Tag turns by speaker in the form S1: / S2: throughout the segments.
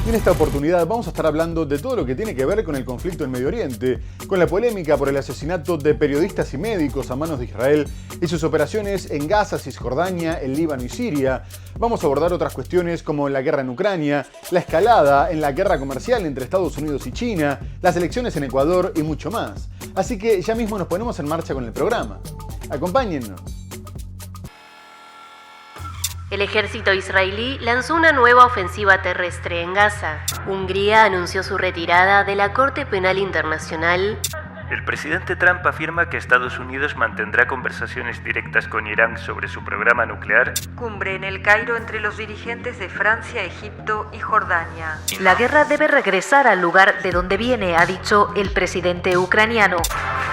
S1: Y en esta oportunidad vamos a estar hablando de todo lo que tiene que ver con el conflicto en Medio Oriente, con la polémica por el asesinato de periodistas y médicos a manos de Israel y sus operaciones en Gaza, Cisjordania, el Líbano y Siria. Vamos a abordar otras cuestiones como la guerra en Ucrania, la escalada en la guerra comercial entre Estados Unidos y China, las elecciones en Ecuador y mucho más. Así que ya mismo nos ponemos en marcha con el programa. Acompáñennos.
S2: El ejército israelí lanzó una nueva ofensiva terrestre en Gaza. Hungría anunció su retirada de la Corte Penal Internacional.
S3: El presidente Trump afirma que Estados Unidos mantendrá conversaciones directas con Irán sobre su programa nuclear.
S4: Cumbre en El Cairo entre los dirigentes de Francia, Egipto y Jordania.
S5: La guerra debe regresar al lugar de donde viene, ha dicho el presidente ucraniano.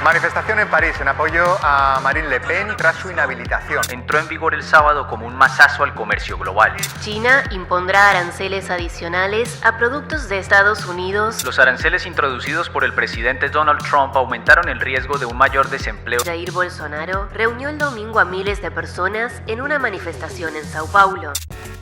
S6: Manifestación en París en apoyo a Marine Le Pen tras su inhabilitación.
S7: Entró en vigor el sábado como un mazazo al comercio global.
S2: China impondrá aranceles adicionales a productos de Estados Unidos.
S7: Los aranceles introducidos por el presidente Donald Trump aumentaron el riesgo de un mayor desempleo.
S2: Jair Bolsonaro reunió el domingo a miles de personas en una manifestación en Sao Paulo.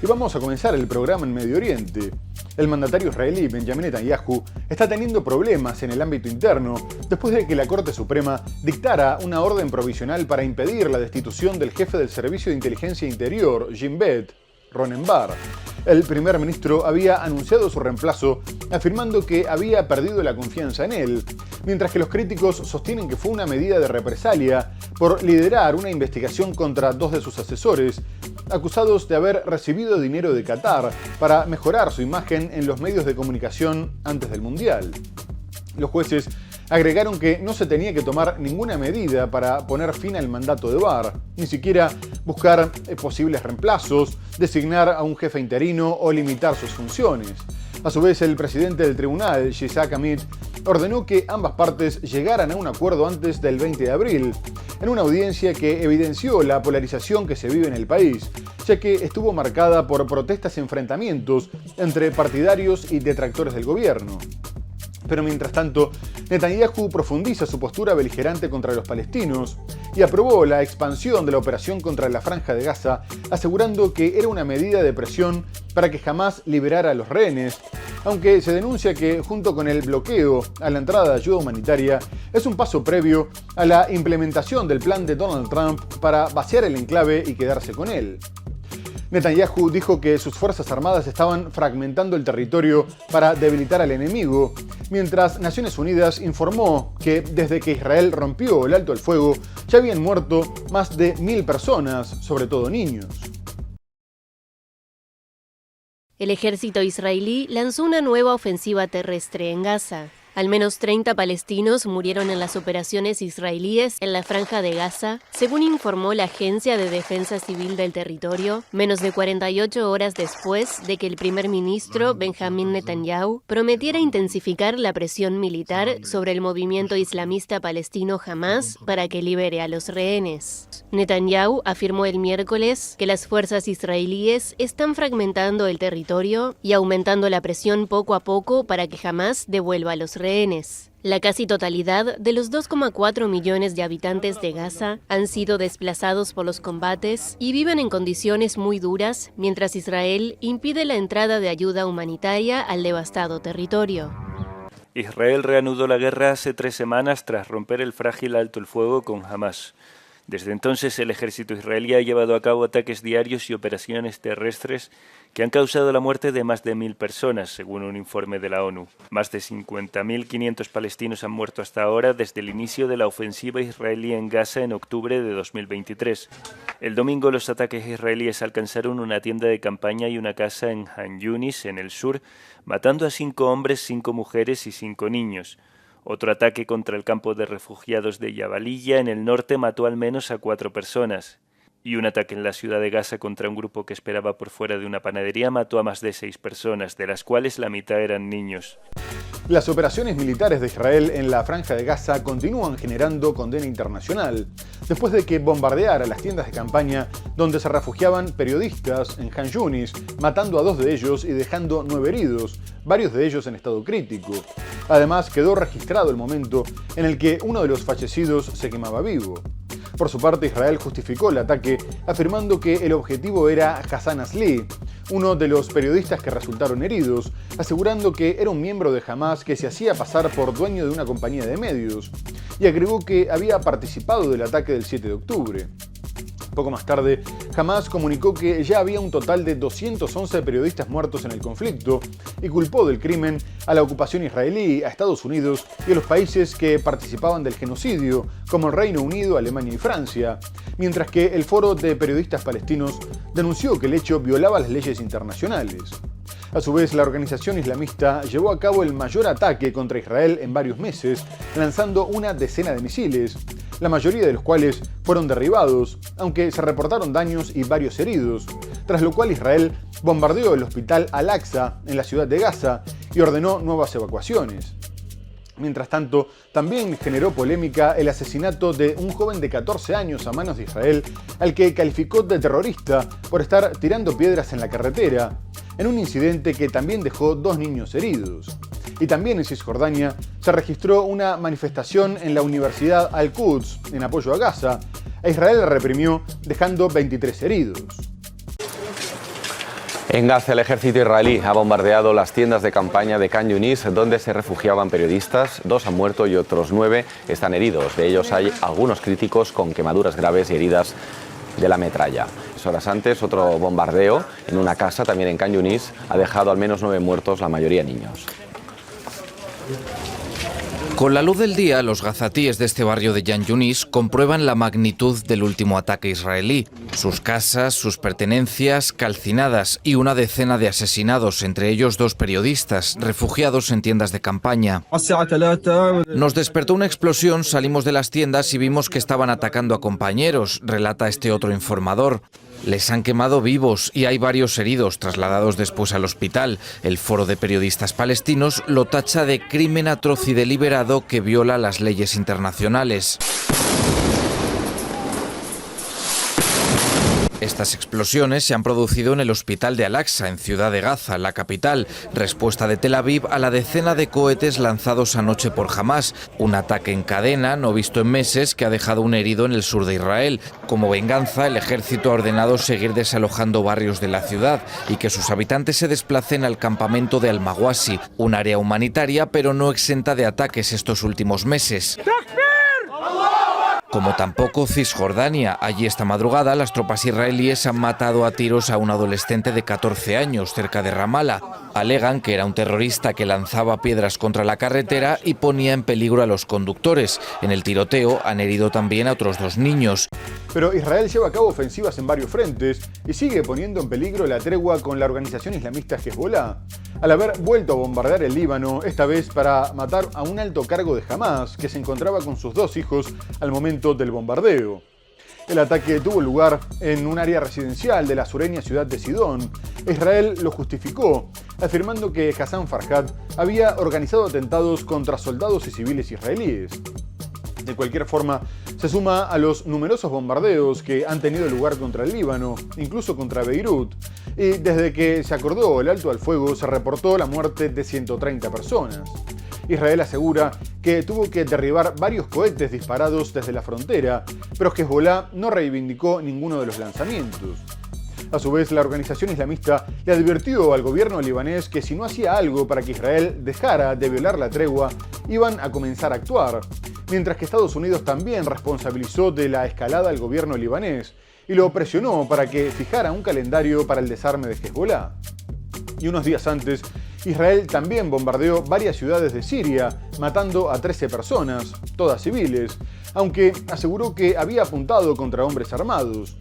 S1: Y vamos a comenzar el programa en Medio Oriente. El mandatario israelí Benjamin Netanyahu está teniendo problemas en el ámbito interno después de que la Corte Suprema dictara una orden provisional para impedir la destitución del jefe del Servicio de Inteligencia Interior, Shin Bet, Ronen Bar. El primer ministro había anunciado su reemplazo, afirmando que había perdido la confianza en él, mientras que los críticos sostienen que fue una medida de represalia por liderar una investigación contra dos de sus asesores, acusados de haber recibido dinero de Qatar para mejorar su imagen en los medios de comunicación antes del Mundial. Los jueces agregaron que no se tenía que tomar ninguna medida para poner fin al mandato de Bar, ni siquiera buscar posibles reemplazos, designar a un jefe interino o limitar sus funciones. A su vez, el presidente del tribunal, Shihak Amit, ordenó que ambas partes llegaran a un acuerdo antes del 20 de abril, en una audiencia que evidenció la polarización que se vive en el país, ya que estuvo marcada por protestas y enfrentamientos entre partidarios y detractores del gobierno. Pero mientras tanto, Netanyahu profundiza su postura beligerante contra los palestinos y aprobó la expansión de la operación contra la Franja de Gaza, asegurando que era una medida de presión para que Hamás liberara a los rehenes, aunque se denuncia que, junto con el bloqueo a la entrada de ayuda humanitaria, es un paso previo a la implementación del plan de Donald Trump para vaciar el enclave y quedarse con él. Netanyahu dijo que sus fuerzas armadas estaban fragmentando el territorio para debilitar al enemigo, mientras Naciones Unidas informó que desde que Israel rompió el alto el fuego ya habían muerto más de 1.000 personas, sobre todo niños.
S2: El ejército israelí lanzó una nueva ofensiva terrestre en Gaza. Al menos 30 palestinos murieron en las operaciones israelíes en la Franja de Gaza, según informó la Agencia de Defensa Civil del Territorio, menos de 48 horas después de que el primer ministro Benjamin Netanyahu prometiera intensificar la presión militar sobre el movimiento islamista palestino Hamás para que libere a los rehenes. Netanyahu afirmó el miércoles que las fuerzas israelíes están fragmentando el territorio y aumentando la presión poco a poco para que Hamás devuelva a los rehenes. La casi totalidad de los 2,4 millones de habitantes de Gaza han sido desplazados por los combates y viven en condiciones muy duras, mientras Israel impide la entrada de ayuda humanitaria al devastado territorio.
S3: Israel reanudó la guerra hace 3 semanas tras romper el frágil alto el fuego con Hamás. Desde entonces, el ejército israelí ha llevado a cabo ataques diarios y operaciones terrestres que han causado la muerte de más de 1.000 personas, según un informe de la ONU. Más de 50.500 palestinos han muerto hasta ahora desde el inicio de la ofensiva israelí en Gaza en octubre de 2023. El domingo, los ataques israelíes alcanzaron una tienda de campaña y una casa en Han Yunis, en el sur, matando a 5 hombres, 5 mujeres y 5 niños. Otro ataque contra el campo de refugiados de Jabalilla, en el norte, mató al menos a 4 personas. Y un ataque en la ciudad de Gaza contra un grupo que esperaba por fuera de una panadería mató a más de 6 personas, de las cuales la mitad eran niños.
S1: Las operaciones militares de Israel en la Franja de Gaza continúan generando condena internacional, después de que bombardeara las tiendas de campaña donde se refugiaban periodistas en Han Yunis, matando a 2 de ellos y dejando 9 heridos, varios de ellos en estado crítico. Además, quedó registrado el momento en el que uno de los fallecidos se quemaba vivo. Por su parte, Israel justificó el ataque afirmando que el objetivo era Hassan Aslí, uno de los periodistas que resultaron heridos, asegurando que era un miembro de Hamás que se hacía pasar por dueño de una compañía de medios, y agregó que había participado del ataque del 7 de octubre. Poco más tarde, Hamás comunicó que ya había un total de 211 periodistas muertos en el conflicto y culpó del crimen a la ocupación israelí, a Estados Unidos y a los países que participaban del genocidio, como el Reino Unido, Alemania y Francia, mientras que el Foro de Periodistas Palestinos denunció que el hecho violaba las leyes internacionales. A su vez, la organización islamista llevó a cabo el mayor ataque contra Israel en varios meses, lanzando una decena de misiles, la mayoría de los cuales fueron derribados, aunque se reportaron daños y varios heridos, tras lo cual Israel bombardeó el hospital Al-Aqsa en la ciudad de Gaza y ordenó nuevas evacuaciones. Mientras tanto, también generó polémica el asesinato de un joven de 14 años a manos de Israel, al que calificó de terrorista por estar tirando piedras en la carretera, en un incidente que también dejó 2 niños heridos. Y también en Cisjordania se registró una manifestación en la Universidad Al-Quds en apoyo a Gaza. A Israel la reprimió, dejando 23 heridos.
S8: En Gaza, el ejército israelí ha bombardeado las tiendas de campaña de Khan Yunis, donde se refugiaban periodistas. 2 han muerto y otros 9 están heridos. De ellos hay algunos críticos con quemaduras graves y heridas de la metralla. Horas antes, otro bombardeo en una casa, también en Khan Yunis, ha dejado al menos 9 muertos, la mayoría niños.
S9: Con la luz del día, los gazatíes de este barrio de Khan Yunis comprueban la magnitud del último ataque israelí. Sus casas, sus pertenencias calcinadas y una decena de asesinados, entre ellos 2 periodistas, refugiados en tiendas de campaña. Nos despertó una explosión, salimos de las tiendas y vimos que estaban atacando a compañeros, relata este otro informador. Les han quemado vivos y hay varios heridos trasladados después al hospital. El Foro de Periodistas Palestinos lo tacha de crimen atroz y deliberado que viola las leyes internacionales. Estas explosiones se han producido en el hospital de Al-Aqsa, en Ciudad de Gaza, la capital, respuesta de Tel Aviv a la decena de cohetes lanzados anoche por Hamás, un ataque en cadena no visto en meses que ha dejado un herido en el sur de Israel. Como venganza, el ejército ha ordenado seguir desalojando barrios de la ciudad y que sus habitantes se desplacen al campamento de Al-Mawasi, un área humanitaria pero no exenta de ataques estos últimos meses. Como tampoco Cisjordania. Allí esta madrugada las tropas israelíes han matado a tiros a un adolescente de 14 años cerca de Ramallah. Alegan que era un terrorista que lanzaba piedras contra la carretera y ponía en peligro a los conductores. En el tiroteo han herido también a otros 2 niños.
S1: Pero Israel lleva a cabo ofensivas en varios frentes y sigue poniendo en peligro la tregua con la organización islamista Hezbollah, al haber vuelto a bombardear el Líbano, esta vez para matar a un alto cargo de Hamás que se encontraba con sus 2 hijos al momento del bombardeo. El ataque tuvo lugar en un área residencial de la sureña ciudad de Sidón. Israel lo justificó, afirmando que Hassan Farhad había organizado atentados contra soldados y civiles israelíes. De cualquier forma, se suma a los numerosos bombardeos que han tenido lugar contra el Líbano, incluso contra Beirut, y desde que se acordó el alto al fuego se reportó la muerte de 130 personas. Israel asegura que tuvo que derribar varios cohetes disparados desde la frontera, pero Hezbollah no reivindicó ninguno de los lanzamientos. A su vez, la organización islamista le advirtió al gobierno libanés que si no hacía algo para que Israel dejara de violar la tregua, iban a comenzar a actuar, mientras que Estados Unidos también responsabilizó de la escalada al gobierno libanés y lo presionó para que fijara un calendario para el desarme de Hezbollah. Y unos días antes, Israel también bombardeó varias ciudades de Siria, matando a 13 personas, todas civiles, aunque aseguró que había apuntado contra hombres armados.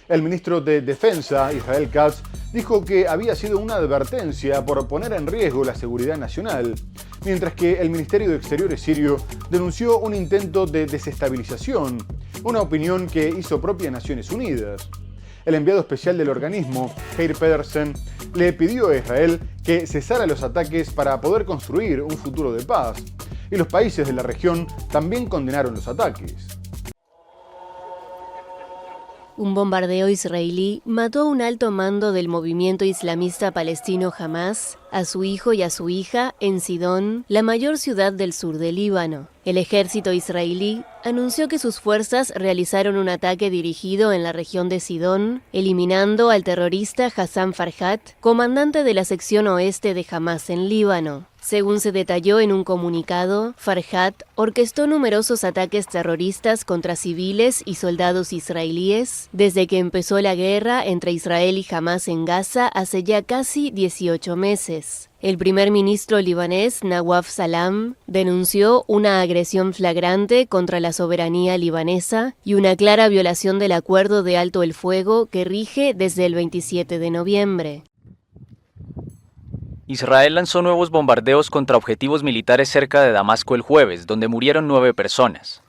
S1: El ministro de Defensa, Israel Katz, dijo que había sido una advertencia por poner en riesgo la seguridad nacional, mientras que el Ministerio de Exteriores sirio denunció un intento de desestabilización, una opinión que hizo propia Naciones Unidas. El enviado especial del organismo, Geir Pedersen, le pidió a Israel que cesara los ataques para poder construir un futuro de paz, y los países de la región también condenaron los ataques.
S2: Un bombardeo israelí mató a un alto mando del movimiento islamista palestino Hamas, a su hijo y a su hija en Sidón, la mayor ciudad del sur del Líbano. El ejército israelí anunció que sus fuerzas realizaron un ataque dirigido en la región de Sidón, eliminando al terrorista Hassan Farhat, comandante de la sección oeste de Hamas en Líbano. Según se detalló en un comunicado, Farhat orquestó numerosos ataques terroristas contra civiles y soldados israelíes desde que empezó la guerra entre Israel y Hamas en Gaza hace ya casi 18 meses. El primer ministro libanés, Nawaf Salam, denunció una agresión flagrante contra la soberanía libanesa y una clara violación del acuerdo de alto el fuego que rige desde el 27 de noviembre.
S7: Israel lanzó nuevos bombardeos contra objetivos militares cerca de Damasco el jueves, donde murieron 9 personas.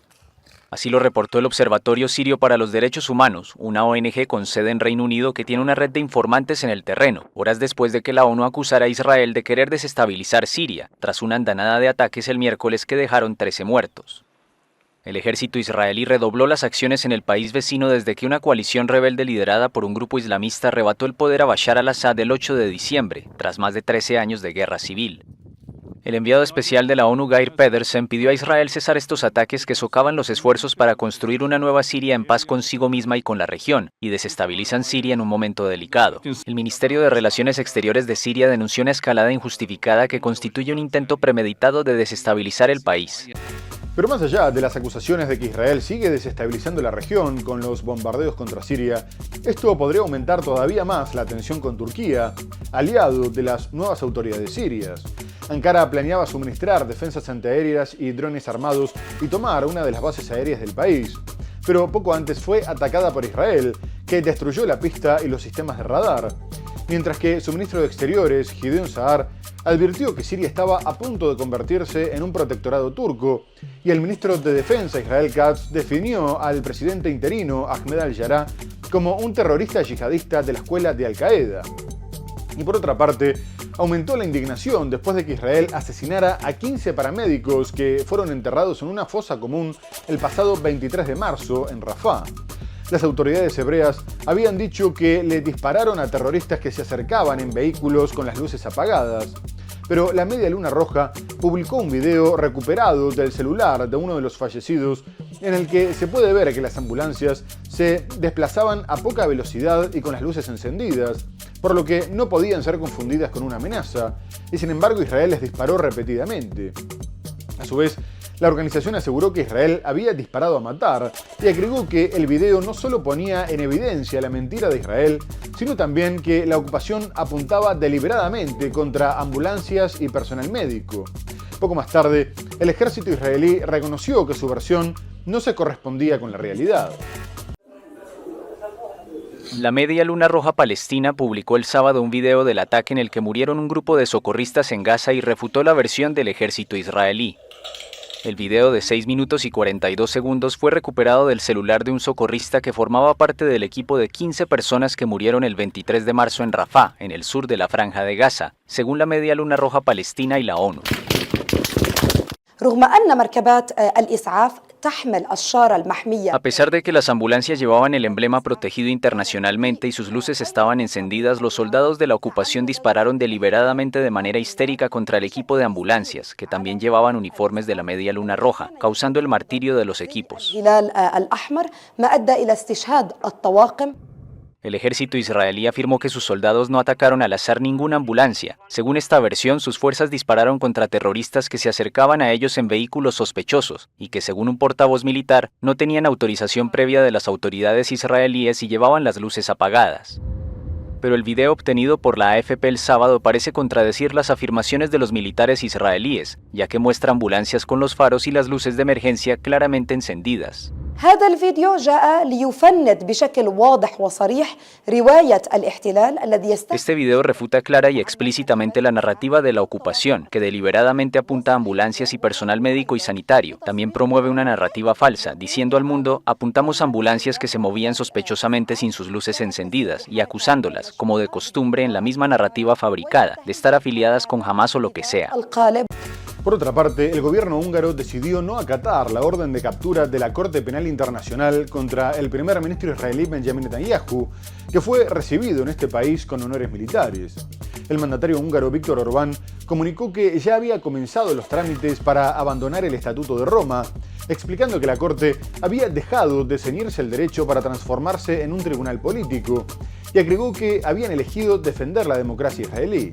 S7: Así lo reportó el Observatorio Sirio para los Derechos Humanos, una ONG con sede en Reino Unido que tiene una red de informantes en el terreno, horas después de que la ONU acusara a Israel de querer desestabilizar Siria, tras una andanada de ataques el miércoles que dejaron 13 muertos. El ejército israelí redobló las acciones en el país vecino desde que una coalición rebelde liderada por un grupo islamista arrebató el poder a Bashar al-Assad el 8 de diciembre, tras más de 13 años de guerra civil. El enviado especial de la ONU, Geir Pedersen, pidió a Israel cesar estos ataques que socavan los esfuerzos para construir una nueva Siria en paz consigo misma y con la región, y desestabilizan Siria en un momento delicado. El Ministerio de Relaciones Exteriores de Siria denunció una escalada injustificada que constituye un intento premeditado de desestabilizar el país.
S1: Pero más allá de las acusaciones de que Israel sigue desestabilizando la región con los bombardeos contra Siria, esto podría aumentar todavía más la tensión con Turquía, aliado de las nuevas autoridades sirias. Ankara planeaba suministrar defensas antiaéreas y drones armados y tomar una de las bases aéreas del país, pero poco antes fue atacada por Israel, que destruyó la pista y los sistemas de radar, mientras que su ministro de Exteriores, Gideon Saar, advirtió que Siria estaba a punto de convertirse en un protectorado turco, y el ministro de Defensa, Israel Katz, definió al presidente interino, Ahmed al-Jarrah, como un terrorista yihadista de la escuela de Al-Qaeda. Y por otra parte, aumentó la indignación después de que Israel asesinara a 15 paramédicos que fueron enterrados en una fosa común el pasado 23 de marzo en Rafah. Las autoridades hebreas habían dicho que le dispararon a terroristas que se acercaban en vehículos con las luces apagadas. Pero la Media Luna Roja publicó un video recuperado del celular de uno de los fallecidos en el que se puede ver que las ambulancias se desplazaban a poca velocidad y con las luces encendidas, por lo que no podían ser confundidas con una amenaza, y sin embargo Israel les disparó repetidamente. A su vez, la organización aseguró que Israel había disparado a matar y agregó que el video no solo ponía en evidencia la mentira de Israel, sino también que la ocupación apuntaba deliberadamente contra ambulancias y personal médico. Poco más tarde, el ejército israelí reconoció que su versión no se correspondía con la realidad.
S7: La Media Luna Roja Palestina publicó el sábado un video del ataque en el que murieron un grupo de socorristas en Gaza y refutó la versión del ejército israelí. El video de 6 minutos y 42 segundos fue recuperado del celular de un socorrista que formaba parte del equipo de 15 personas que murieron el 23 de marzo en Rafah, en el sur de la Franja de Gaza, según la Media Luna Roja Palestina y la ONU. A pesar de que las ambulancias llevaban el emblema protegido internacionalmente y sus luces estaban encendidas, los soldados de la ocupación dispararon deliberadamente de manera histérica contra el equipo de ambulancias, que también llevaban uniformes de la Media Luna Roja, causando el martirio de los equipos. El ejército israelí afirmó que sus soldados no atacaron al azar ninguna ambulancia. Según esta versión, sus fuerzas dispararon contra terroristas que se acercaban a ellos en vehículos sospechosos y que, según un portavoz militar, no tenían autorización previa de las autoridades israelíes y llevaban las luces apagadas. Pero el video obtenido por la AFP el sábado parece contradecir las afirmaciones de los militares israelíes, ya que muestra ambulancias con los faros y las luces de emergencia claramente encendidas. Este video refuta clara y explícitamente la narrativa de la ocupación, que deliberadamente apunta a ambulancias y personal médico y sanitario. También promueve una narrativa falsa, diciendo al mundo: apuntamos a ambulancias que se movían sospechosamente sin sus luces encendidas, y acusándolas, como de costumbre en la misma narrativa fabricada, de estar afiliadas con Hamas o lo que sea.
S1: Por otra parte, el gobierno húngaro decidió no acatar la orden de captura de la Corte Penal Internacional contra el primer ministro israelí Benjamin Netanyahu, que fue recibido en este país con honores militares. El mandatario húngaro Viktor Orbán comunicó que ya había comenzado los trámites para abandonar el Estatuto de Roma, explicando que la Corte había dejado de ceñirse el derecho para transformarse en un tribunal político, y agregó que habían elegido defender la democracia israelí.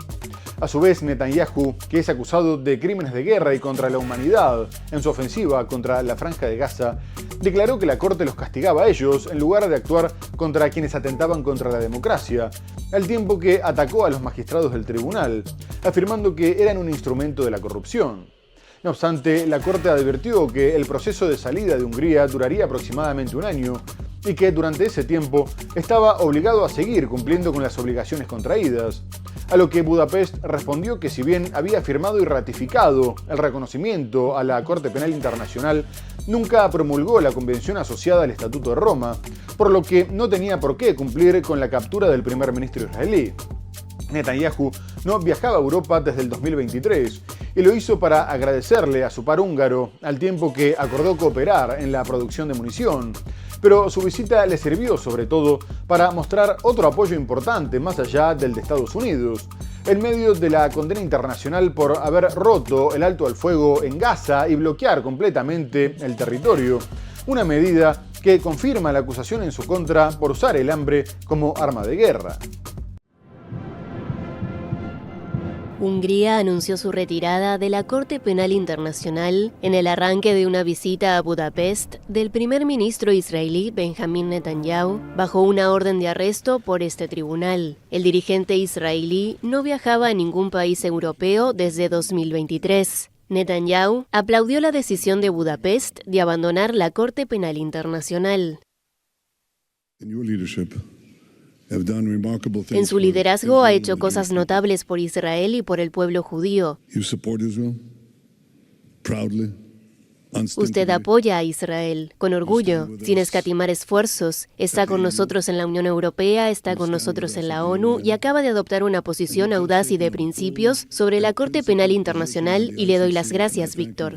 S1: A su vez, Netanyahu, que es acusado de crímenes de guerra y contra la humanidad en su ofensiva contra la Franja de Gaza, declaró que la Corte los castigaba a ellos en lugar de actuar contra quienes atentaban contra la democracia, al tiempo que atacó a los magistrados del tribunal, afirmando que eran un instrumento de la corrupción. No obstante, la Corte advirtió que el proceso de salida de Hungría duraría aproximadamente un año y que durante ese tiempo estaba obligado a seguir cumpliendo con las obligaciones contraídas, a lo que Budapest respondió que si bien había firmado y ratificado el reconocimiento a la Corte Penal Internacional, nunca promulgó la Convención asociada al Estatuto de Roma, por lo que no tenía por qué cumplir con la captura del primer ministro israelí. Netanyahu no viajaba a Europa desde el 2023 y lo hizo para agradecerle a su par húngaro, al tiempo que acordó cooperar en la producción de munición. Pero su visita le sirvió sobre todo para mostrar otro apoyo importante más allá del de Estados Unidos, en medio de la condena internacional por haber roto el alto al fuego en Gaza y bloquear completamente el territorio, una medida que confirma la acusación en su contra por usar el hambre como arma de guerra.
S2: Hungría anunció su retirada de la Corte Penal Internacional en el arranque de una visita a Budapest del primer ministro israelí Benjamin Netanyahu bajo una orden de arresto por este tribunal. El dirigente israelí no viajaba a ningún país europeo desde 2023. Netanyahu aplaudió la decisión de Budapest de abandonar la Corte Penal Internacional. En su liderazgo ha hecho cosas notables por Israel y por el pueblo judío. Usted apoya a Israel con orgullo, sin escatimar esfuerzos. Está con nosotros en la Unión Europea, está con nosotros en la ONU y acaba de adoptar una posición audaz y de principios sobre la Corte Penal Internacional y le doy las gracias, Víctor.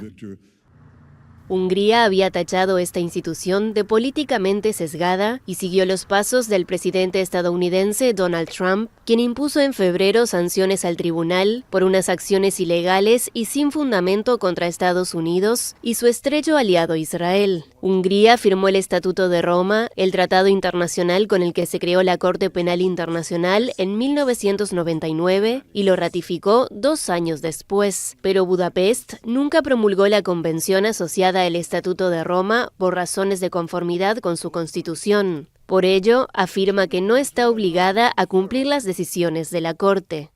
S2: Hungría había tachado esta institución de políticamente sesgada y siguió los pasos del presidente estadounidense Donald Trump, quien impuso en febrero sanciones al tribunal por unas acciones ilegales y sin fundamento contra Estados Unidos y su estrecho aliado Israel. Hungría firmó el Estatuto de Roma, el tratado internacional con el que se creó la Corte Penal Internacional en 1999 y lo ratificó 2 años después, pero Budapest nunca promulgó la convención asociada al Estatuto de Roma por razones de conformidad con su constitución. Por ello, afirma que no está obligada a cumplir las decisiones de la Corte.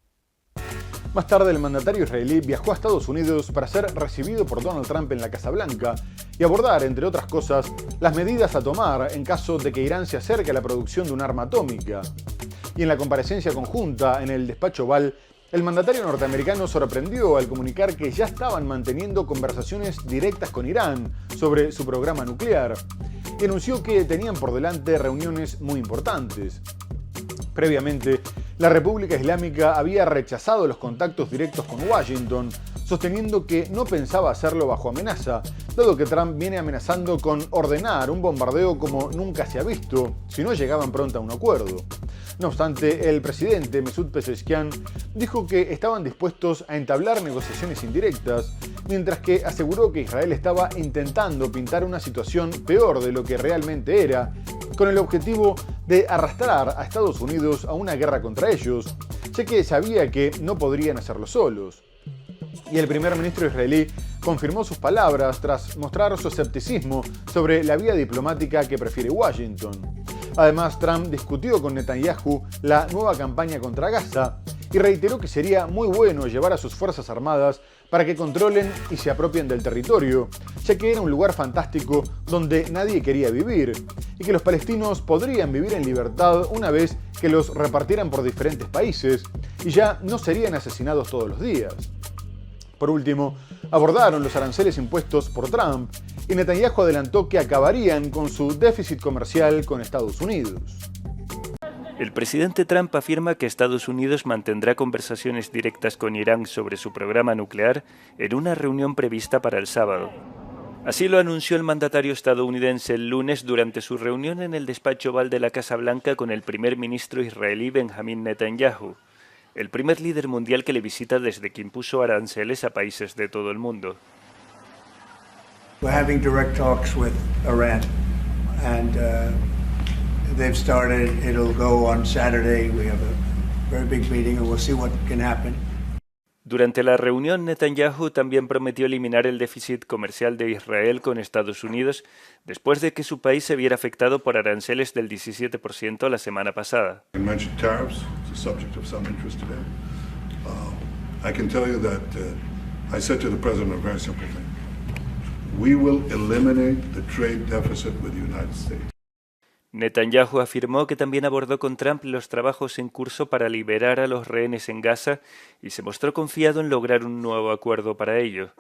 S1: Más tarde, el mandatario israelí viajó a Estados Unidos para ser recibido por Donald Trump en la Casa Blanca y abordar, entre otras cosas, las medidas a tomar en caso de que Irán se acerque a la producción de un arma atómica. Y en la comparecencia conjunta en el despacho Oval, el mandatario norteamericano sorprendió al comunicar que ya estaban manteniendo conversaciones directas con Irán sobre su programa nuclear y anunció que tenían por delante reuniones muy importantes. Previamente, la República Islámica había rechazado los contactos directos con Washington, sosteniendo que no pensaba hacerlo bajo amenaza, dado que Trump viene amenazando con ordenar un bombardeo como nunca se ha visto, si no llegaban pronto a un acuerdo. No obstante, el presidente Mesud Pezeshkian dijo que estaban dispuestos a entablar negociaciones indirectas, mientras que aseguró que Israel estaba intentando pintar una situación peor de lo que realmente era, con el objetivo de arrastrar a Estados Unidos a una guerra contra ellos, ya que sabía que no podrían hacerlo solos. Y el primer ministro israelí confirmó sus palabras tras mostrar su escepticismo sobre la vía diplomática que prefiere Washington. Además, Trump discutió con Netanyahu la nueva campaña contra Gaza y reiteró que sería muy bueno llevar a sus fuerzas armadas para que controlen y se apropien del territorio, ya que era un lugar fantástico donde nadie quería vivir, y que los palestinos podrían vivir en libertad una vez que los repartieran por diferentes países y ya no serían asesinados todos los días. Por último, abordaron los aranceles impuestos por Trump y Netanyahu adelantó que acabarían con su déficit comercial con Estados Unidos.
S3: El presidente Trump afirma que Estados Unidos mantendrá conversaciones directas con Irán sobre su programa nuclear en una reunión prevista para el sábado. Así lo anunció el mandatario estadounidense el lunes durante su reunión en el despacho Oval de la Casa Blanca con el primer ministro israelí Benjamín Netanyahu, el primer líder mundial que le visita desde que impuso aranceles a países de todo el mundo.
S10: We're having direct talks with Iran, and they've started. It'll go on Saturday. We have a very big meeting, and we'll see what can happen.
S3: Durante la reunión, Netanyahu también prometió eliminar el déficit comercial de Israel con Estados Unidos después de que su país se viera afectado por aranceles del 17% la semana pasada. Netanyahu afirmó que también abordó con Trump los trabajos en curso para liberar a los rehenes en Gaza y se mostró confiado en lograr un nuevo acuerdo para ello.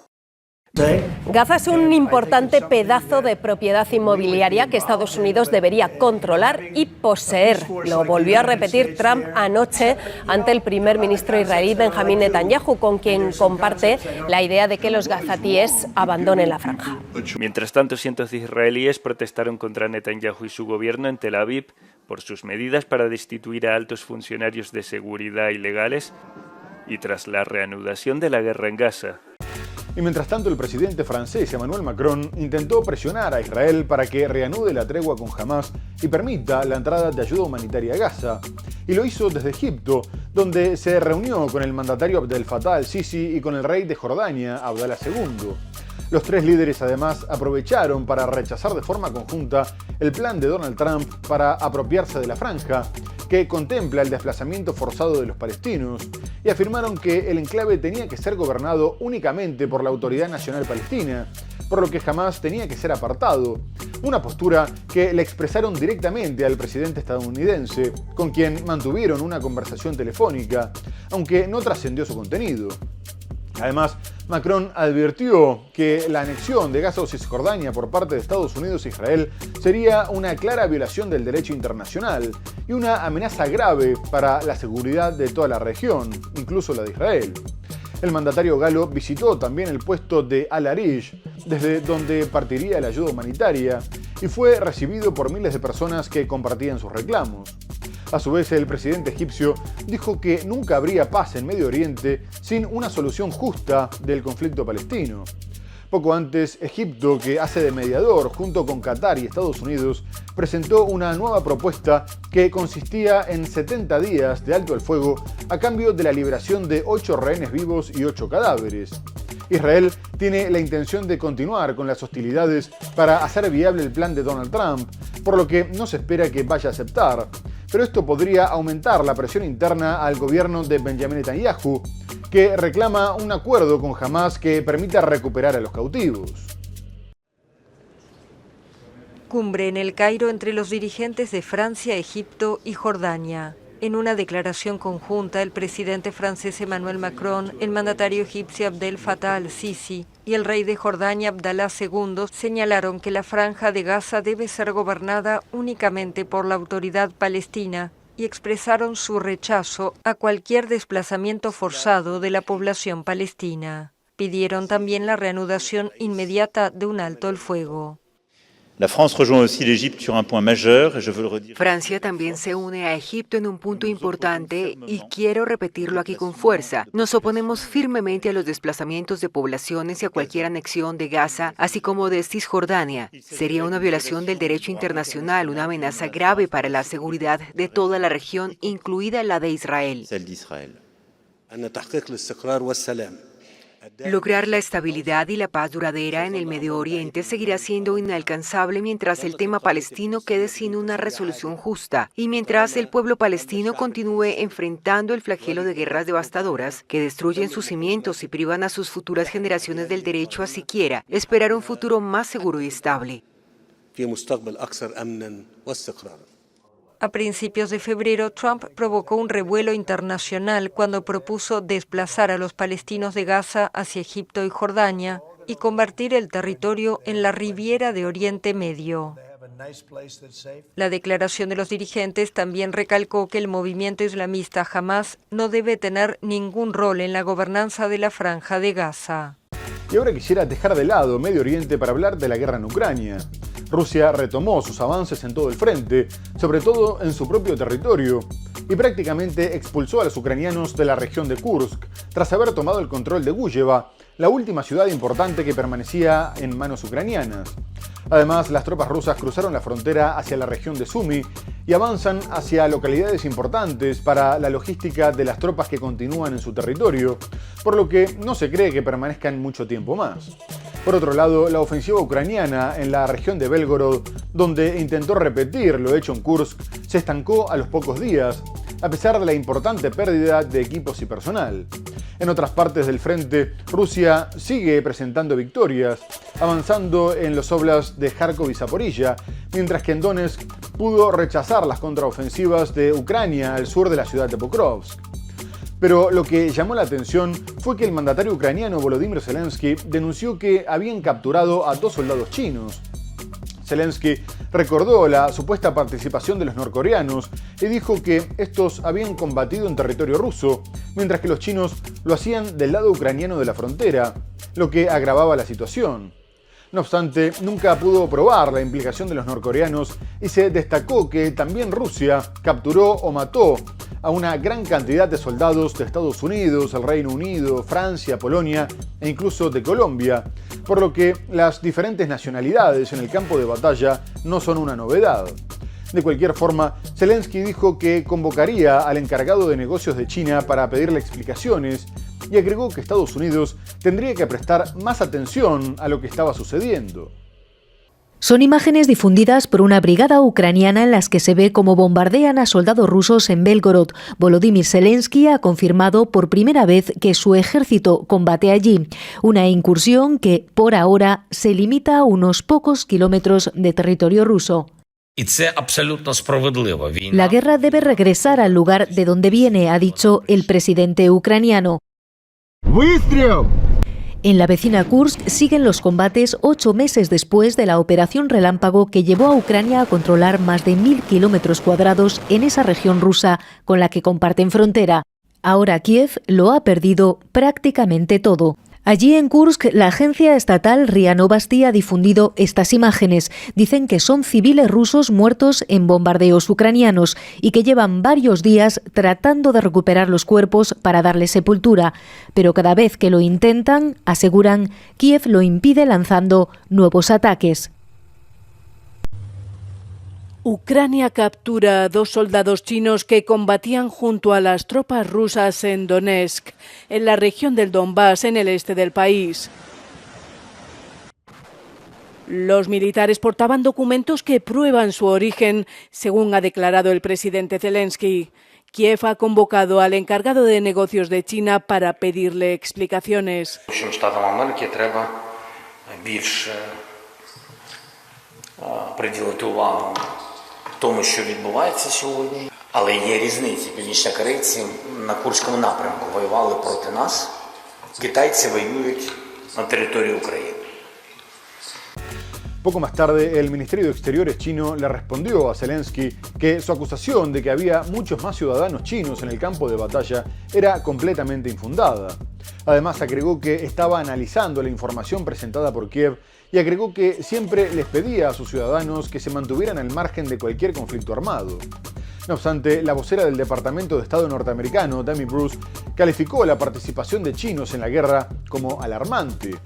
S11: Gaza es un importante pedazo de propiedad inmobiliaria que Estados Unidos debería controlar y poseer. Lo volvió a repetir Trump anoche ante el primer ministro israelí Benjamín Netanyahu, con quien comparte la idea de que los gazatíes abandonen la franja.
S3: Mientras tanto, cientos de israelíes protestaron contra Netanyahu y su gobierno en Tel Aviv por sus medidas para destituir a altos funcionarios de seguridad ilegales y tras la reanudación de la guerra en Gaza.
S1: Y mientras tanto, el presidente francés Emmanuel Macron intentó presionar a Israel para que reanude la tregua con Hamás y permita la entrada de ayuda humanitaria a Gaza. Y lo hizo desde Egipto, donde se reunió con el mandatario Abdel Fattah al-Sisi y con el rey de Jordania, Abdalá II. Los tres líderes además aprovecharon para rechazar de forma conjunta el plan de Donald Trump para apropiarse de la franja, que contempla el desplazamiento forzado de los palestinos, y afirmaron que el enclave tenía que ser gobernado únicamente por la Autoridad Nacional Palestina, por lo que jamás tenía que ser apartado, una postura que le expresaron directamente al presidente estadounidense, con quien mantuvieron una conversación telefónica, aunque no trascendió su contenido. Además, Macron advirtió que la anexión de Gaza o Cisjordania por parte de Estados Unidos e Israel sería una clara violación del derecho internacional y una amenaza grave para la seguridad de toda la región, incluso la de Israel. El mandatario galo visitó también el puesto de Al-Arish, desde donde partiría la ayuda humanitaria, y fue recibido por miles de personas que compartían sus reclamos. A su vez, el presidente egipcio dijo que nunca habría paz en Medio Oriente sin una solución justa del conflicto palestino. Poco antes, Egipto, que hace de mediador junto con Qatar y Estados Unidos, presentó una nueva propuesta que consistía en 70 días de alto el fuego a cambio de la liberación de 8 rehenes vivos y 8 cadáveres. Israel tiene la intención de continuar con las hostilidades para hacer viable el plan de Donald Trump, por lo que no se espera que vaya a aceptar. Pero esto podría aumentar la presión interna al gobierno de Benjamín Netanyahu, que reclama un acuerdo con Hamás que permita recuperar a los cautivos.
S4: Cumbre en El Cairo entre los dirigentes de Francia, Egipto y Jordania. En una declaración conjunta, el presidente francés Emmanuel Macron, el mandatario egipcio Abdel Fattah al-Sisi y el rey de Jordania Abdalá II señalaron que la franja de Gaza debe ser gobernada únicamente por la autoridad palestina y expresaron su rechazo a cualquier desplazamiento forzado de la población palestina. Pidieron también la reanudación inmediata de un alto el fuego.
S12: Francia también se une a Egipto en un punto importante y quiero repetirlo aquí con fuerza. Nos oponemos firmemente a los desplazamientos de poblaciones y a cualquier anexión de Gaza, así como de Cisjordania. Sería una violación del derecho internacional, una amenaza grave para la seguridad de toda la región, incluida la de Israel. Lograr la estabilidad y la paz duradera en el Medio Oriente seguirá siendo inalcanzable mientras el tema palestino quede sin una resolución justa y mientras el pueblo palestino continúe enfrentando el flagelo de guerras devastadoras que destruyen sus cimientos y privan a sus futuras generaciones del derecho a siquiera esperar un futuro más seguro y estable.
S4: A principios de febrero, Trump provocó un revuelo internacional cuando propuso desplazar a los palestinos de Gaza hacia Egipto y Jordania y convertir el territorio en la Riviera de Oriente Medio. La declaración de los dirigentes también recalcó que el movimiento islamista Hamas no debe tener ningún rol en la gobernanza de la Franja de Gaza.
S1: Y ahora quisiera dejar de lado Medio Oriente para hablar de la guerra en Ucrania. Rusia retomó sus avances en todo el frente, sobre todo en su propio territorio, y prácticamente expulsó a los ucranianos de la región de Kursk, tras haber tomado el control de Guyeva, la última ciudad importante que permanecía en manos ucranianas. Además, las tropas rusas cruzaron la frontera hacia la región de Sumy y avanzan hacia localidades importantes para la logística de las tropas que continúan en su territorio, por lo que no se cree que permanezcan mucho tiempo más. Por otro lado, la ofensiva ucraniana en la región de Belgorod, donde intentó repetir lo hecho en Kursk, se estancó a los pocos días, a pesar de la importante pérdida de equipos y personal. En otras partes del frente, Rusia sigue presentando victorias, avanzando en los óblasts de Kharkov y Zaporilla, mientras que en Donetsk pudo rechazar las contraofensivas de Ucrania al sur de la ciudad de Pokrovsk. Pero lo que llamó la atención fue que el mandatario ucraniano Volodymyr Zelensky denunció que habían capturado a 2 soldados chinos. Zelensky recordó la supuesta participación de los norcoreanos y dijo que estos habían combatido en territorio ruso, mientras que los chinos lo hacían del lado ucraniano de la frontera, lo que agravaba la situación. No obstante, nunca pudo probar la implicación de los norcoreanos y se destacó que también Rusia capturó o mató a una gran cantidad de soldados de Estados Unidos, el Reino Unido, Francia, Polonia e incluso de Colombia, por lo que las diferentes nacionalidades en el campo de batalla no son una novedad. De cualquier forma, Zelensky dijo que convocaría al encargado de negocios de China para pedirle explicaciones y agregó que Estados Unidos tendría que prestar más atención a lo que estaba sucediendo.
S5: Son imágenes difundidas por una brigada ucraniana en las que se ve cómo bombardean a soldados rusos en Belgorod. Volodymyr Zelensky ha confirmado por primera vez que su ejército combate allí. Una incursión que, por ahora, se limita a unos pocos kilómetros de territorio ruso. La guerra debe regresar al lugar de donde viene, ha dicho el presidente ucraniano. En la vecina Kursk siguen los combates 8 meses después de la operación relámpago que llevó a Ucrania a controlar más de 1.000 kilómetros cuadrados en esa región rusa con la que comparten frontera. Ahora Kiev lo ha perdido prácticamente todo. Allí en Kursk, la agencia estatal RIA Novosti ha difundido estas imágenes. Dicen que son civiles rusos muertos en bombardeos ucranianos y que llevan varios días tratando de recuperar los cuerpos para darles sepultura. Pero cada vez que lo intentan, aseguran, Kiev lo impide lanzando nuevos ataques.
S13: Ucrania captura a 2 soldados chinos que combatían junto a las tropas rusas en Donetsk, en la región del Donbass, en el este del país. Los militares portaban documentos que prueban su origen, según ha declarado el presidente Zelensky. Kiev ha convocado al encargado de negocios de China para pedirle explicaciones.
S14: Тому, що відбувається сьогодні. Але є різниці. Північнокорейці на Курському напрямку воювали проти нас. Китайці воюють на території України.
S1: Poco más tarde, el Ministerio de Exteriores chino le respondió a Zelensky que su acusación de que había muchos más ciudadanos chinos en el campo de batalla era completamente infundada. Además, agregó que estaba analizando la información presentada por Kiev y agregó que siempre les pedía a sus ciudadanos que se mantuvieran al margen de cualquier conflicto armado. No obstante, la vocera del Departamento de Estado norteamericano, Tammy Bruce, calificó la participación de chinos en la guerra como alarmante.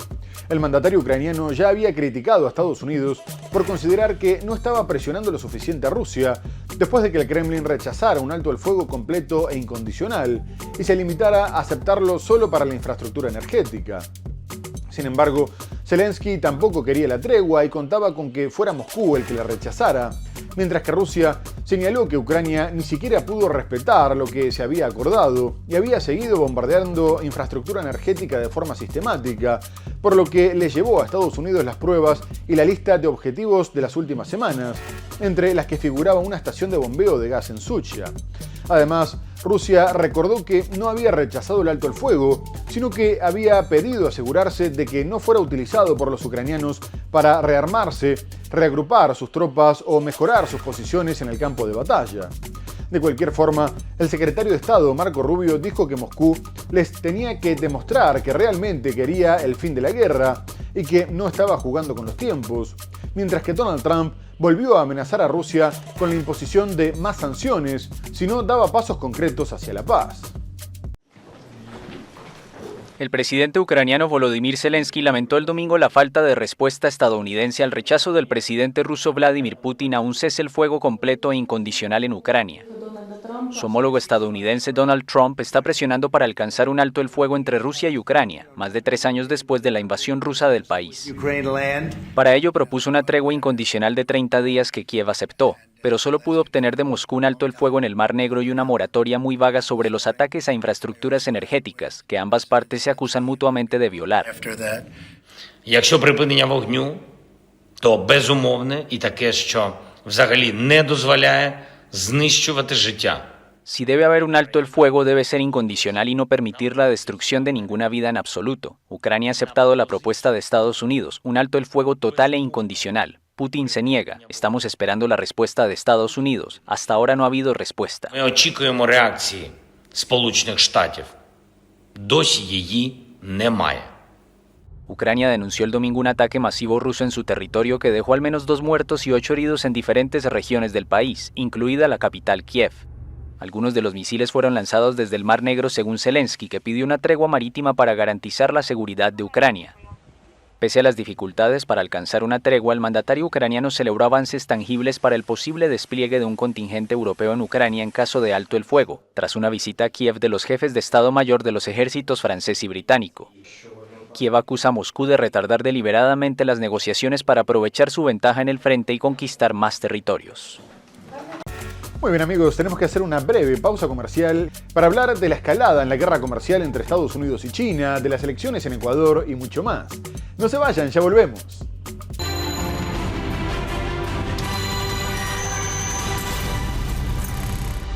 S1: El mandatario ucraniano ya había criticado a Estados Unidos por considerar que no estaba presionando lo suficiente a Rusia después de que el Kremlin rechazara un alto al fuego completo e incondicional y se limitara a aceptarlo solo para la infraestructura energética. Sin embargo, Zelensky tampoco quería la tregua y contaba con que fuera Moscú el que la rechazara, mientras que Rusia señaló que Ucrania ni siquiera pudo respetar lo que se había acordado y había seguido bombardeando infraestructura energética de forma sistemática, por lo que le llevó a Estados Unidos las pruebas y la lista de objetivos de las últimas semanas, entre las que figuraba una estación de bombeo de gas en Suchia. Además, Rusia recordó que no había rechazado el alto el fuego, sino que había pedido asegurarse de que no fuera utilizado por los ucranianos para rearmarse, reagrupar sus tropas o mejorar sus posiciones en el campo de batalla. De cualquier forma, el secretario de Estado, Marco Rubio, dijo que Moscú les tenía que demostrar que realmente quería el fin de la guerra y que no estaba jugando con los tiempos, mientras que Donald Trump volvió a amenazar a Rusia con la imposición de más sanciones si no daba pasos concretos hacia la paz.
S7: El presidente ucraniano Volodymyr Zelensky lamentó el domingo la falta de respuesta estadounidense al rechazo del presidente ruso Vladimir Putin a un cese el fuego completo e incondicional en Ucrania. Su homólogo estadounidense Donald Trump está presionando para alcanzar un alto el fuego entre Rusia y Ucrania, más de 3 años después de la invasión rusa del país. Para ello propuso una tregua incondicional de 30 días que Kiev aceptó, pero solo pudo obtener de Moscú un alto el fuego en el Mar Negro y una moratoria muy vaga sobre los ataques a infraestructuras energéticas, que ambas partes se acusan mutuamente de violar.
S14: Якщо припинення вогню, то безумовне і таке, що взагалі не дозволяє знищувати життя.
S7: Si debe haber un alto el fuego, debe ser incondicional y no permitir la destrucción de ninguna vida en absoluto. Ucrania ha aceptado la propuesta de Estados Unidos, un alto el fuego total e incondicional. Putin se niega. Estamos esperando la respuesta de Estados Unidos. Hasta ahora no ha habido respuesta.
S14: Ми очікуємо реакції Сполучених Штатів. Досі її немає.
S7: Ucrania denunció el domingo un ataque masivo ruso en su territorio que dejó al menos 2 muertos y 8 heridos en diferentes regiones del país, incluida la capital Kiev. Algunos de los misiles fueron lanzados desde el Mar Negro según Zelensky, que pidió una tregua marítima para garantizar la seguridad de Ucrania. Pese a las dificultades para alcanzar una tregua, el mandatario ucraniano celebró avances tangibles para el posible despliegue de un contingente europeo en Ucrania en caso de alto el fuego, tras una visita a Kiev de los jefes de Estado Mayor de los ejércitos francés y británico. Kiev acusa a Moscú de retardar deliberadamente las negociaciones para aprovechar su ventaja en el frente y conquistar más territorios.
S1: Muy bien amigos, tenemos que hacer una breve pausa comercial para hablar de la escalada en la guerra comercial entre Estados Unidos y China, de las elecciones en Ecuador y mucho más. No se vayan, ya volvemos.